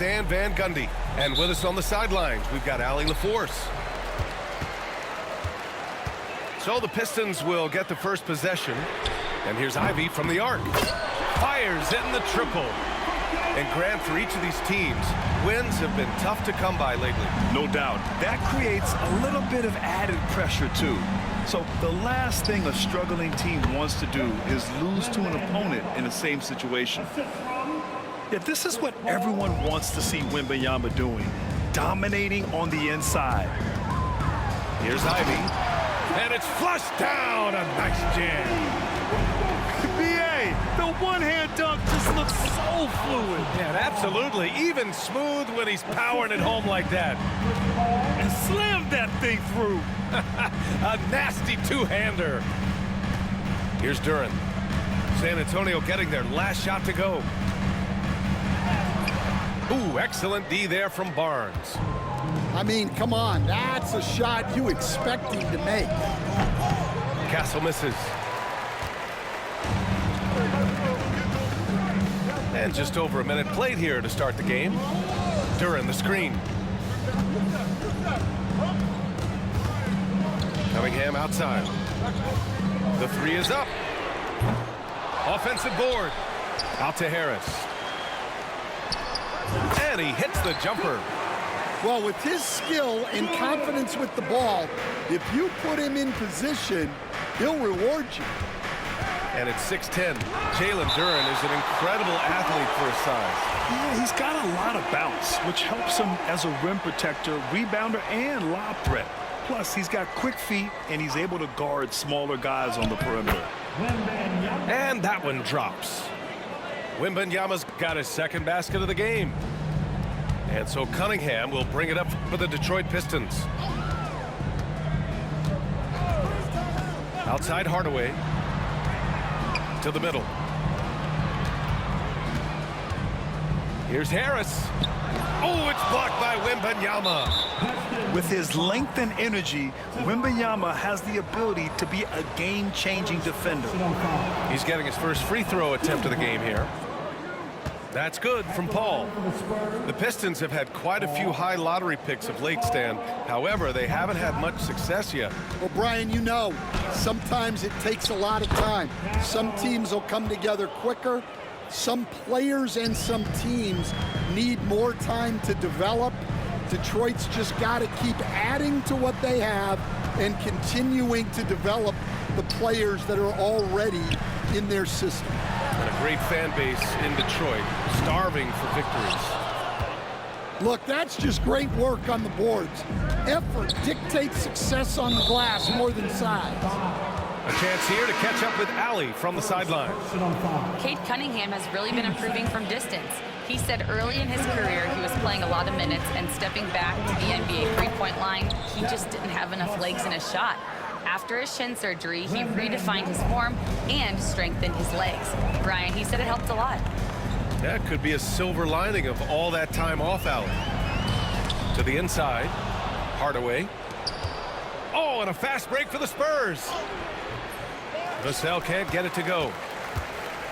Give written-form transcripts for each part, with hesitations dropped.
Dan Van Gundy. And with us on the sidelines, we've got Allie LaForce. So the Pistons will get the first possession. And here's Ivey from the arc. Fires in the triple. And Grant, for each of these teams, wins have been tough to come by lately. No doubt. That creates a little bit of added pressure, too. So the last thing a struggling team wants to do is lose to an opponent in the same situation. Yeah, this is what everyone wants to see Wembanyama doing, dominating on the inside. Here's Ivey, and it's flushed down. A nice jam. B.A., the one-hand dunk just looks so fluid. Yeah, absolutely. Even smooth when he's powering it home like that. And slammed that thing through. A nasty two-hander. Here's Duren. San Antonio getting their last shot to go. Ooh, excellent D there from Barnes. I mean, come on, that's a shot you expect him to make. Castle misses. And just over a minute played here to start the game. Duren the screen. Cunningham outside. The three is up. Offensive board. Out to Harris. And he hits the jumper. Well, with his skill and confidence with the ball, if you put him in position, he'll reward you. And it's 6'10". Jalen Duren is an incredible athlete for his size. Yeah, he's got a lot of bounce, which helps him as a rim protector, rebounder, and lob threat. Plus, he's got quick feet, and he's able to guard smaller guys on the perimeter. And that one drops. Wembanyama's got his second basket of the game. And so Cunningham will bring it up for the Detroit Pistons. Outside Hardaway. To the middle. Here's Harris. Oh, it's blocked by Wembanyama. With his length and energy, Wembanyama has the ability to be a game-changing defender. He's getting his first free throw attempt of the game here. That's good from Paul. The Pistons have had quite a few high lottery picks of late, Stan. However, they haven't had much success yet. Well, Brian, you know, sometimes it takes a lot of time. Some teams will come together quicker. Some players and some teams need more time to develop. Detroit's just got to keep adding to what they have and continuing to develop the players that are already in their system. And a great fan base in Detroit, starving for victories. Look, that's just great work on the boards. Effort dictates success on the glass more than size. A chance here to catch up with Allie from the sideline. Cade Cunningham has really been improving from distance. He said early in his career he was playing a lot of minutes and stepping back to the NBA three-point line, he just didn't have enough legs in his shot. After his shin surgery, he redefined his form and strengthened his legs. Brian, he said it helped a lot. That could be a silver lining of all that time off, Allie. To the inside, Hardaway. Oh, and a fast break for the Spurs. Vassell can't get it to go.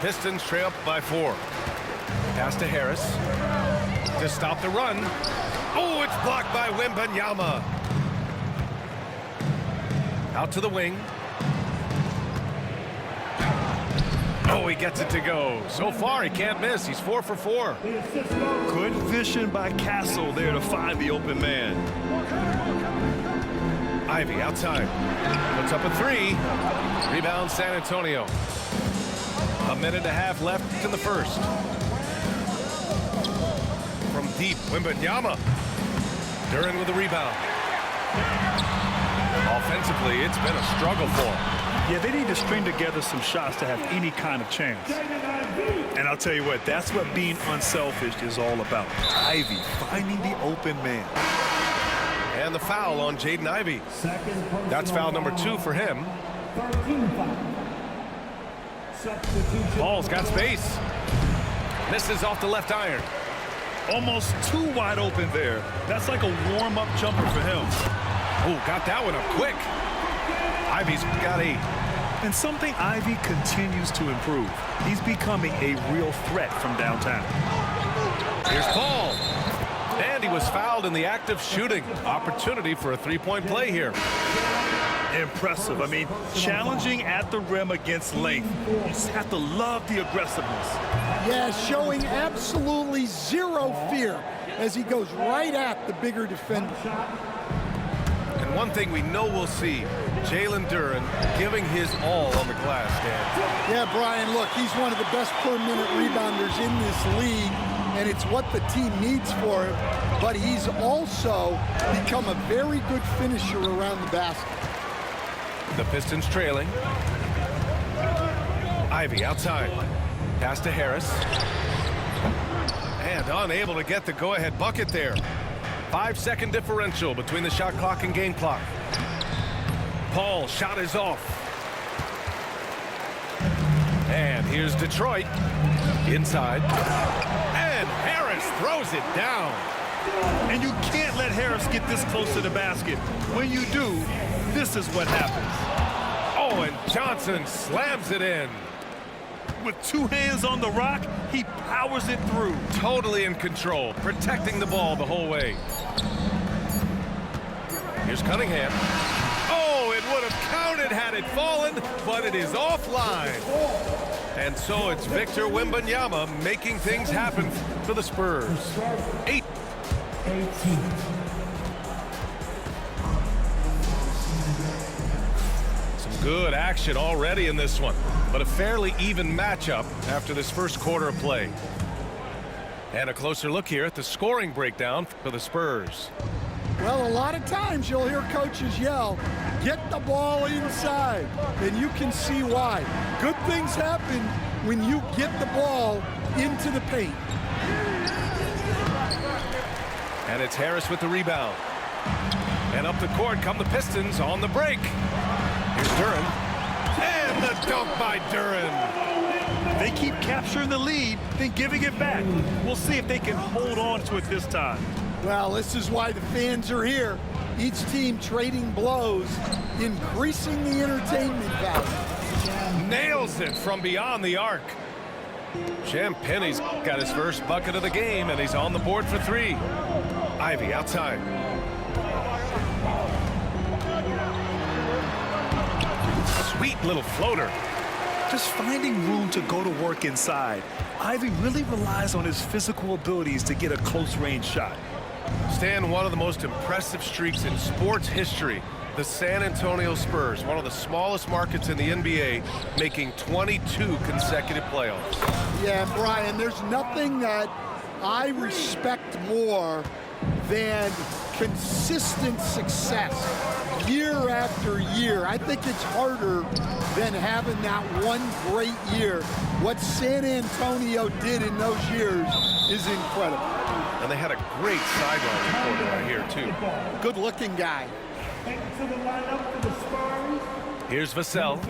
Pistons trail up by 4. Pass to Harris to stop the run. Oh, it's blocked by Wembanyama. Out to the wing. Oh, he gets it to go. So far, he can't miss. He's 4 for 4. Good vision by Castle there to find the open man. Ivey outside. Puts up a 3. Rebound San Antonio. A minute and a half left in the first. From deep, Wembanyama. Duren with the rebound. Offensively, it's been a struggle for him. Yeah, they need to string together some shots to have any kind of chance. And I'll tell you what, that's what being unselfish is all about. Ivey finding the open man. And the foul on Jaden Ivey. That's foul number 2 for him. Paul's got space. Misses off the left iron. Almost too wide open there. That's like a warm-up jumper for him. Oh, got that one up quick. Ivey's got 8. And something Ivey continues to improve. He's becoming a real threat from downtown. Here's Paul. in the act of shooting. Opportunity for a three-point play here. Impressive. I mean, challenging at the rim against length. You just have to love the aggressiveness. Yeah, showing absolutely zero fear as he goes right at the bigger defender. And one thing we know we'll see, Jalen Duren giving his all on the glass, Dan. Yeah, Brian, look, he's one of the best per-minute rebounders in this league, and it's what the team needs for him, but he's also become a very good finisher around the basket. The Pistons trailing. Ivey outside. Pass to Harris. And unable to get the go-ahead bucket there. 5-second differential between the shot clock and game clock. Paul, shot is off. And here's Detroit. Inside. And Harris throws it down. And you can't let Harris get this close to the basket. When you do, this is what happens. Oh, and Johnson slams it in. With two hands on the rock, he powers it through. Totally in control, protecting the ball the whole way. Here's Cunningham. Oh, it would have counted had it fallen, but it is offline. And so it's Victor Wembanyama making things happen for the Spurs. 18. Some good action already in this one, but a fairly even matchup after this first quarter of play. And a closer look here at the scoring breakdown for the Spurs. Well, a lot of times you'll hear coaches yell, get the ball inside, and you can see why. Good things happen when you get the ball into the paint. And it's Harris with the rebound. And up the court come the Pistons on the break. Here's Duren. And the dunk by Duren. They keep capturing the lead, then giving it back. We'll see if they can hold on to it this time. Well, this is why the fans are here. Each team trading blows, increasing the entertainment value. Nails it from beyond the arc. Champagne's got his first bucket of the game, and he's on the board for three. Ivey outside. Sweet little floater. Just finding room to go to work inside. Ivey really relies on his physical abilities to get a close-range shot. Stan, one of the most impressive streaks in sports history. The San Antonio Spurs, one of the smallest markets in the NBA, making 22 consecutive playoffs. Yeah, Brian, there's nothing that I respect more than consistent success year after year. I think it's harder than having that one great year. What San Antonio did in those years is incredible. And they had a great sideline reporter right here, too. Good-looking guy. Here's Vassell.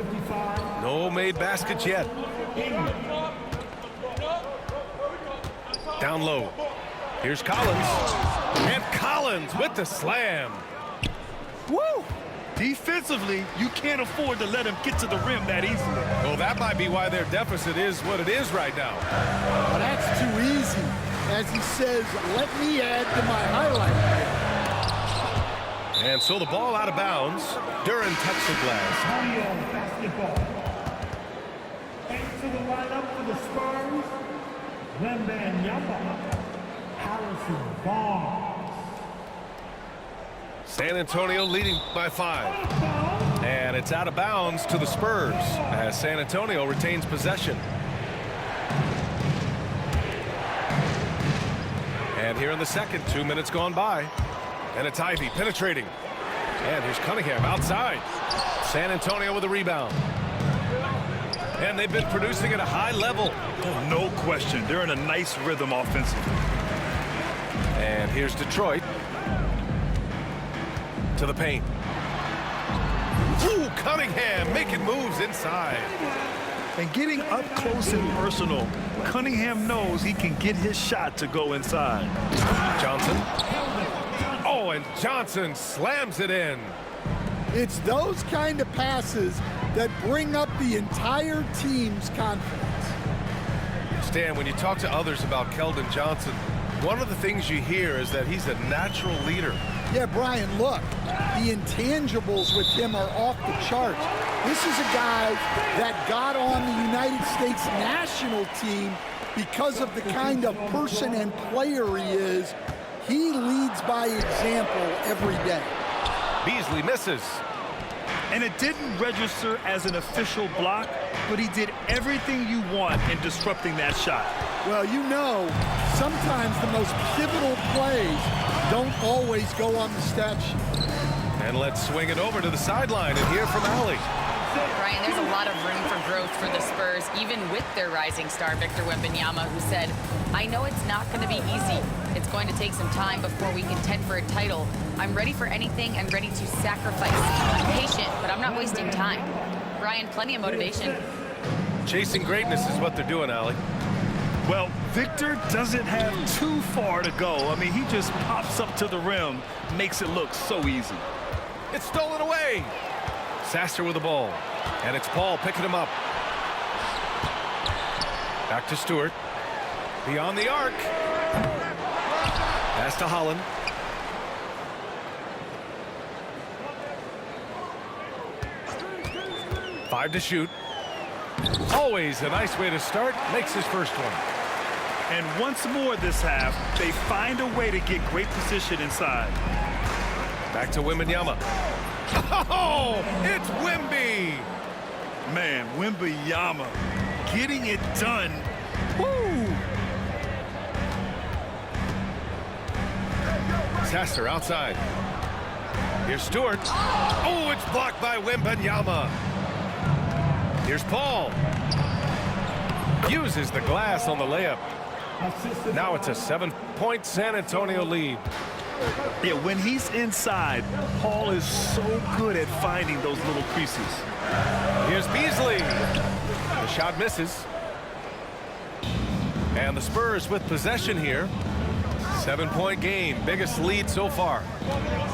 No made baskets yet. Down low. Here's Collins. And Collins with the slam. Woo! Defensively, you can't afford to let him get to the rim that easily. Well, that might be why their deficit is what it is right now. Well, that's too easy. As he says, let me add to my highlight. And so the ball out of bounds. Duren touched the glass. Basketball. Into the lineup for the Spurs, Wembanyama, Harrison Barnes. San Antonio leading by 5. And it's out of bounds to the Spurs as San Antonio retains possession. And here in the second, 2 minutes gone by. And it's Ivey penetrating. And here's Cunningham outside. San Antonio with a rebound. And they've been producing at a high level. Oh, no question. They're in a nice rhythm offensively. And here's Detroit. To the paint. Ooh, Cunningham making moves inside. And getting up close and personal, Cunningham knows he can get his shot to go inside. Johnson. Oh, and Johnson slams it in. It's those kind of passes that bring up the entire team's confidence. Stan, when you talk to others about Keldon Johnson, One of the things you hear is that he's a natural leader. Yeah, Brian, look, the intangibles with him are off the charts. This is a guy that got on the United States national team because of the kind of person and player he is. He leads by example every day. Beasley misses. And it didn't register as an official block, but he did everything you want in disrupting that shot. Well, you know, sometimes the most pivotal plays don't always go on the stat sheet. And let's swing it over to the sideline and hear from Allie. Brian, there's a lot of room for growth for the Spurs, even with their rising star, Victor Wembanyama, who said, I know it's not going to be easy. It's going to take some time before we contend for a title. I'm ready for anything and ready to sacrifice. I'm patient, but I'm not wasting time. Brian, plenty of motivation. Chasing greatness is what they're doing, Allie. Well, Victor doesn't have too far to go. I mean, he just pops up to the rim, makes it look so easy. It's stolen away. Sasser with the ball. And it's Paul picking him up. Back to Stewart. Beyond the arc. Pass to Holland. Five to shoot. Always a nice way to start. Makes his first one. And once more this half, they find a way to get great position inside. Back to Wembanyama. Oh, it's Wemby. Man, Wembanyama getting it done. Woo! Sasser outside. Here's Stewart. Oh, it's blocked by Wembanyama. Here's Paul. Uses the glass on the layup. Now it's a 7-point San Antonio lead. Yeah, when he's inside, Paul is so good at finding those little creases. Here's Beasley. The shot misses. And the Spurs with possession here. 7-point game, biggest lead so far.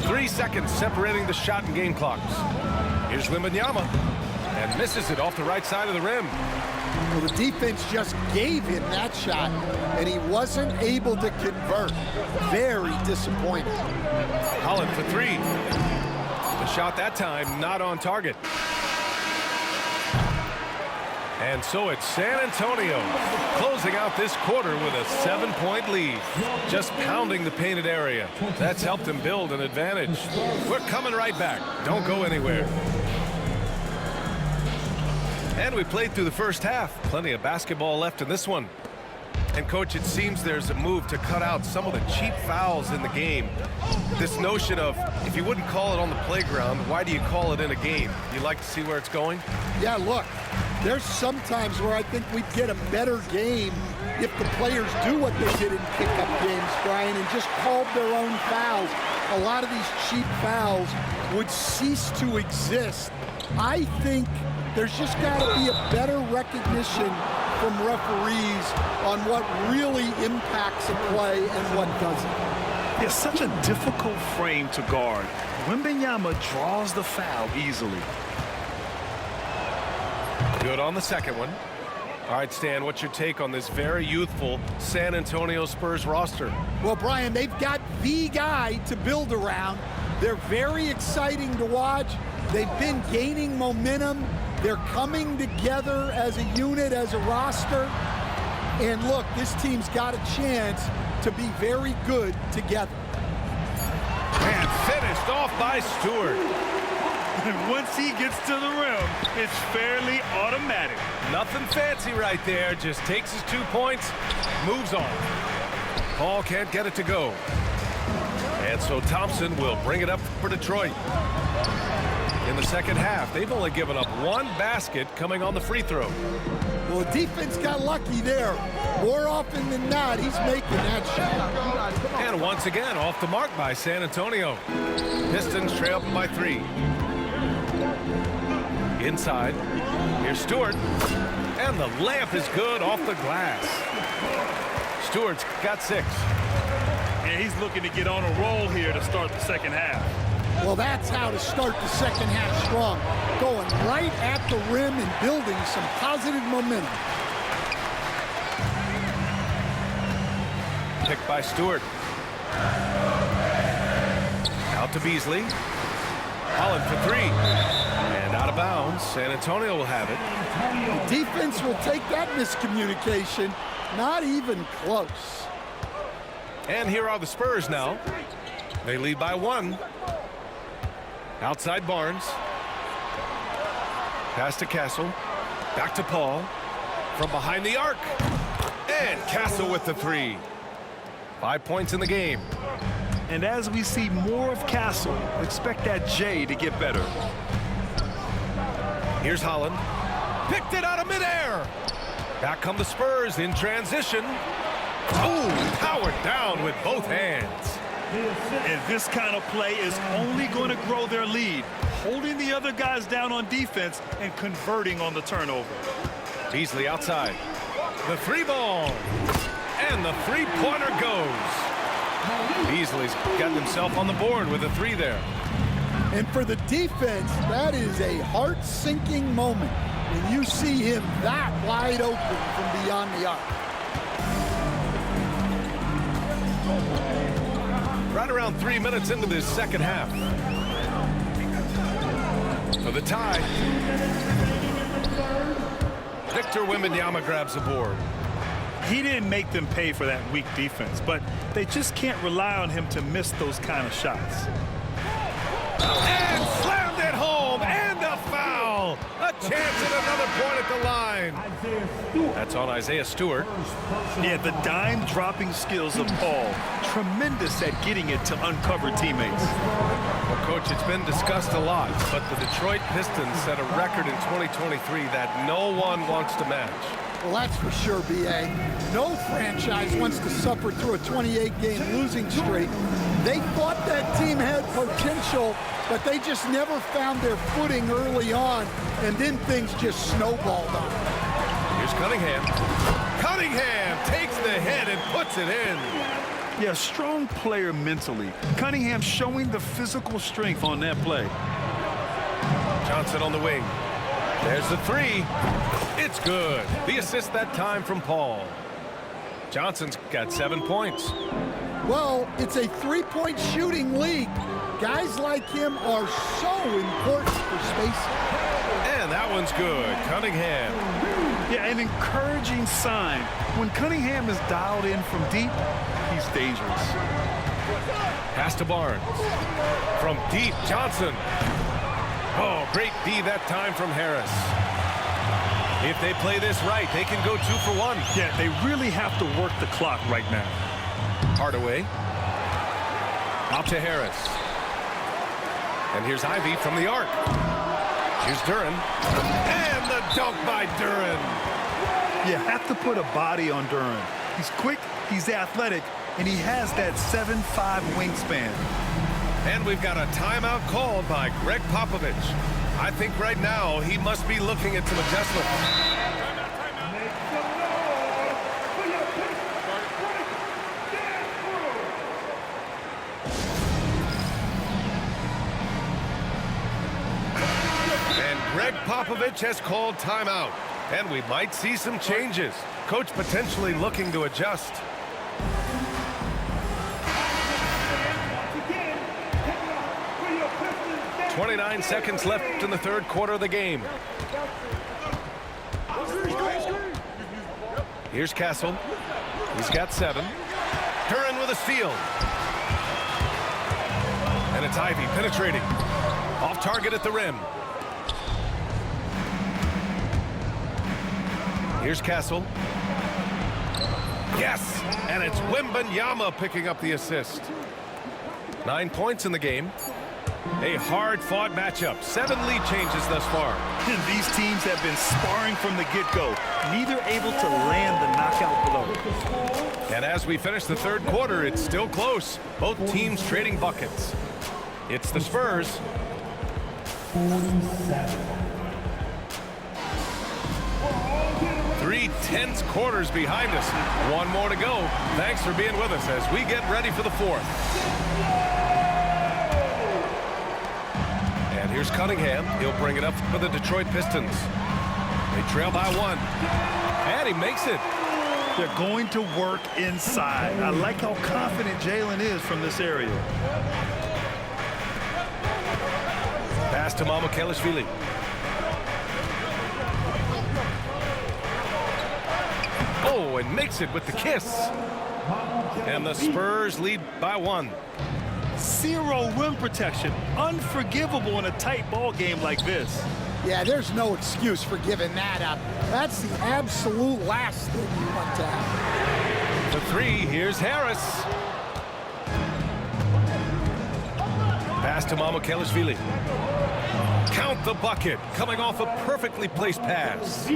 3 seconds separating the shot and game clocks. Here's Wembanyama. And misses it off the right side of the rim. Well, the defense just gave him that shot, and he wasn't able to convert. Very disappointing. Holland for three. The shot that time not on target. And so it's San Antonio closing out this quarter with a 7-point lead. Just pounding the painted area. That's helped them build an advantage. We're coming right back. Don't go anywhere. And we played through the first half. Plenty of basketball left in this one. And, Coach, it seems there's a move to cut out some of the cheap fouls in the game. This notion of, if you wouldn't call it on the playground, why do you call it in a game? You like to see where it's going? Yeah, look, there's some times where I think we'd get a better game if the players do what they did in pickup games, Brian, and just called their own fouls. A lot of these cheap fouls would cease to exist. I think there's just got to be a better recognition from referees on what really impacts a play and what doesn't. It's such a difficult frame to guard. Wembanyama draws the foul easily. Good on the second one. All right, Stan, what's your take on this very youthful San Antonio Spurs roster? Well, Brian, they've got the guy to build around. They're very exciting to watch. They've been gaining momentum. They're coming together as a unit, as a roster. And look, this team's got a chance to be very good together. And finished off by Stewart. And once he gets to the rim, it's fairly automatic. Nothing fancy right there. Just takes his 2 points, moves on. Paul can't get it to go. And so Thompson will bring it up for Detroit. In the second half, they've only given up one basket coming on the free throw. Well, the defense got lucky there. More often than not, he's making that shot. And once again, off the mark by San Antonio. Pistons trail them by 3. Inside, here's Stewart. And the layup is good off the glass. Stewart's got 6. And he's looking to get on a roll here to start the second half. Well, that's how to start the second half strong. Going right at the rim and building some positive momentum. pick by Stewart. Out to Beasley. Holland for three. And out of bounds. San Antonio will have it. The defense will take that miscommunication. Not even close. And here are the Spurs now. They lead by one. Outside Barnes. Pass to Castle. Back to Paul. From behind the arc. And Castle with the three. 5 points in the game. And as we see more of Castle, expect that J to get better. Here's Holland. Picked it out of midair. Back come the Spurs in transition. Oh, powered down with both hands. And this kind of play is only going to grow their lead, holding the other guys down on defense and converting on the turnover. Beasley outside. The three ball. And the three-pointer goes. Beasley's gotten himself on the board with a three there. And for the defense, that is a heart-sinking moment when you see him that wide open from beyond the arc. Right around 3 minutes into this second half. For the tie. Victor Wembanyama grabs the board. He didn't make them pay for that weak defense, but they just can't rely on him to miss those kind of shots. And slammed it home, and a foul. A chance at another point at the line. That's on Isaiah Stewart. Yeah, the dime-dropping skills of Paul. Tremendous at getting it to uncover teammates. Well, Coach, it's been discussed a lot, but the Detroit Pistons set a record in 2023 that no one wants to match. Well, that's for sure, B.A. No franchise wants to suffer through a 28-game losing streak. They thought that team had potential, but they just never found their footing early on, and then things just snowballed on them. Here's Cunningham. Cunningham takes the hit and puts it in. Yeah, strong player mentally. Cunningham showing the physical strength on that play. Johnson on the wing. There's the three. It's good. The assist that time from Paul. Johnson's got 7 points. Well, it's a three-point shooting league. Guys like him are so important for spacing. And that one's good. Cunningham. Yeah, an encouraging sign. When Cunningham is dialed in from deep, he's dangerous. Pass to Barnes. From deep, Johnson. Oh, great D that time from Harris. If they play this right, they can go 2 for 1. Yeah, they really have to work the clock right now. Hardaway. Out to Harris. And here's Ivy from the arc. Here's Duren. And the dunk by Duren. You have to put a body on Duren. He's quick, he's athletic, and he has that 7'5" wingspan. And we've got a timeout called by Greg Popovich. I think right now he must be looking at some adjustments. And Greg Popovich has called timeout. And we might see some changes. Coach potentially looking to adjust. 29 seconds left in the third quarter of the game. Here's Castle. He's got 7. Duren with a steal. And it's Ivy penetrating. Off target at the rim. Here's Castle. Yes! And it's Wembanyama picking up the assist. 9 points in the game. A hard-fought matchup. 7 lead changes thus far. These teams have been sparring from the get-go, neither able to land the knockout blow. And as we finish the third quarter, it's still close. Both teams trading buckets. It's the Spurs. 3 tense quarters behind us. 1 more to go. Thanks for being with us as we get ready for the fourth. And here's Cunningham. He'll bring it up for the Detroit Pistons. They trail by 1. And he makes it. They're going to work inside. I like how confident Jalen is from this area. Pass to Mamukelashvili. Oh, and makes it with the kiss. And the Spurs lead by 1. Zero rim protection. Unforgivable in a tight ball game like this. Yeah, there's no excuse for giving that up. That's the absolute last thing you want to have. The 3, here's Harris. Pass to Mamukelashvili. Count the bucket, coming off a perfectly placed pass.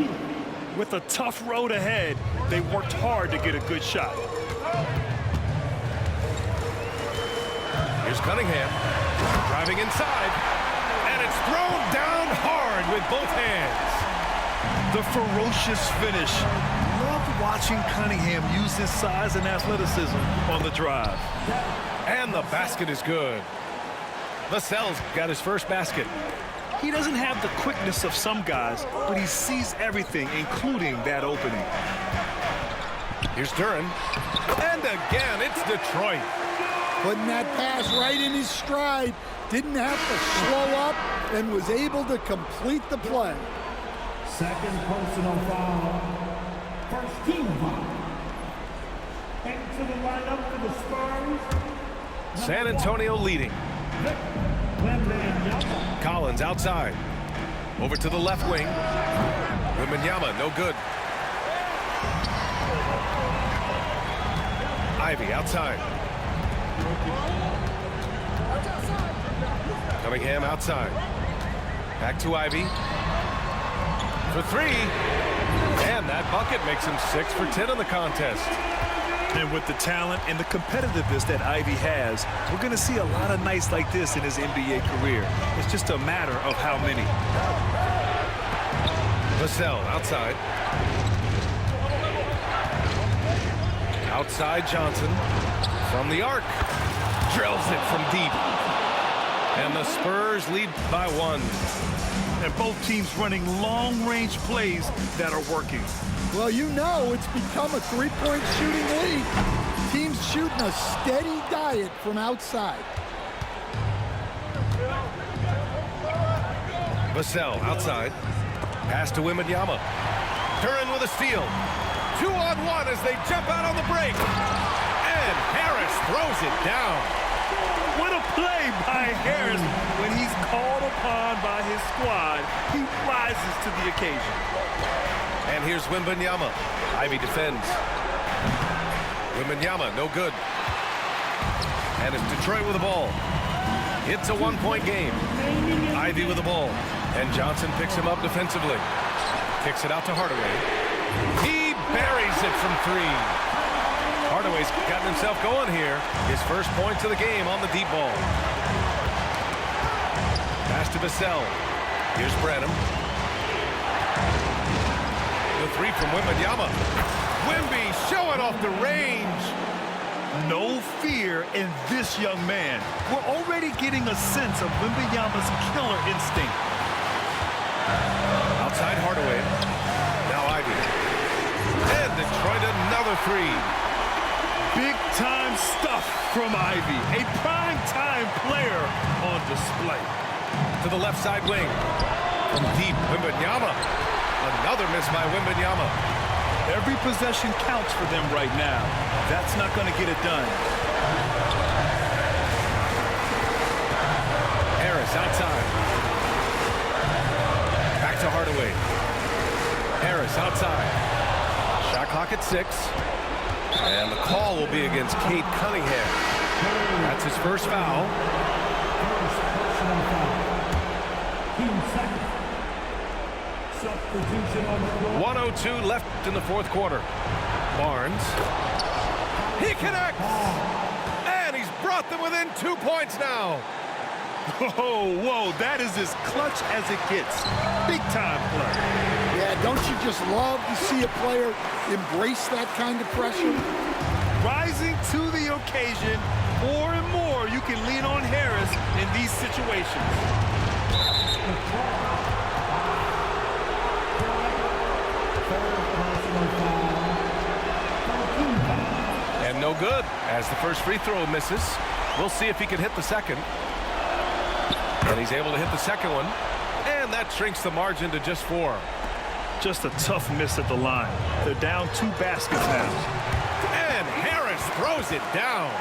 With a tough road ahead, they worked hard to get a good shot. Here's Cunningham, driving inside, and it's thrown down hard with both hands. The ferocious finish. Love watching Cunningham use his size and athleticism on the drive. And the basket is good. Vassell's got his first basket. He doesn't have the quickness of some guys, but he sees everything, including that opening. Here's Duren. And again, it's Detroit. Putting that pass right in his stride. Didn't have to slow up and was able to complete the play. Second personal foul. First team foul. Into the lineup for the Spurs. San Antonio leading. Collins outside. Over to the left wing. Wembanyama, no good. Ivy outside. Cunningham outside. Back to Ivy. For 3. And that bucket makes him 6 for 10 in the contest. And with the talent and the competitiveness that Ivy has, we're going to see a lot of nights like this in his NBA career. It's just a matter of how many. Vassell outside. Outside Johnson. From the arc. Drills it from deep. And the Spurs lead by 1. And both teams running long-range plays that are working. Well, you know it's become a three-point shooting league. Teams shooting a steady diet from outside. Vassell outside. Pass to Wembanyama. Duren with a steal. 2-on-1 as they jump out on the break. And Harris throws it down. What a play by Harris. When he's called upon by his squad, he rises to the occasion. And here's Wembanyama. Ivy defends. Wembanyama, no good. And it's Detroit with the ball. It's a 1-point game. Ivy with the ball. And Johnson picks him up defensively. Kicks it out to Hardaway. He buries it from 3. Hardaway's gotten himself going here. His first points of the game on the deep ball. Pass to Vassell. Here's Branham. The 3 from Wembanyama. Wemby showing off the range. No fear in this young man. We're already getting a sense of Wembanyama's killer instinct. Outside Hardaway. Now Ivy. And Detroit another 3. Big-time stuff from Ivy. A prime-time player on display. To the left side wing. From deep, Wembanyama. Another miss by Wembanyama. Every possession counts for them right now. That's not going to get it done. Harris outside. Back to Hardaway. Harris outside. Shot clock at 6. And the call will be against Cade Cunningham. That's his first foul. First personal foul. Team second. Substitution on the floor. 1:02 left in the fourth quarter. Barnes. He connects. And he's brought them within 2 points now. Whoa, that is as clutch as it gets. Big-time play. Yeah, don't you just love to see a player embrace that kind of pressure? Rising to the occasion. More and more you can lean on Harris in these situations. Third personal foul. And no good as the first free throw misses. We'll see if he can hit the second. And he's able to hit the second one. And that shrinks the margin to just 4. Just a tough miss at the line. They're down 2 baskets now. And Harris throws it down.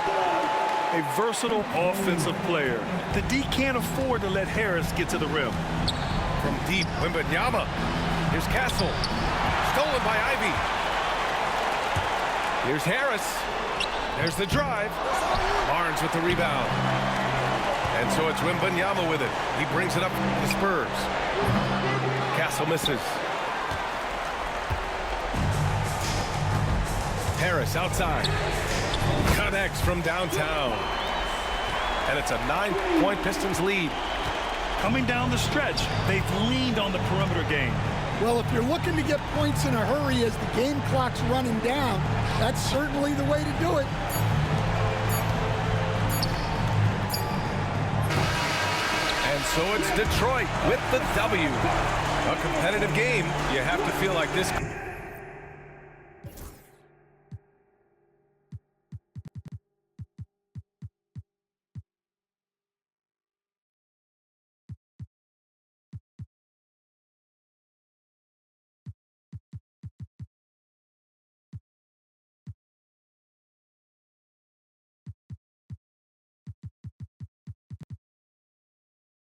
A versatile offensive player. The D can't afford to let Harris get to the rim. From deep, Wembanyama. Here's Castle. Stolen by Ivy. Here's Harris. There's the drive. Barnes with the rebound. And so it's Wembanyama with it. He brings it up to the Spurs. Castle misses. Harris outside. Connects from downtown. And it's a 9-point Pistons lead. Coming down the stretch, they've leaned on the perimeter game. Well, if you're looking to get points in a hurry as the game clock's running down, that's certainly the way to do it. And so it's Detroit with the W. A competitive game. You have to feel like this.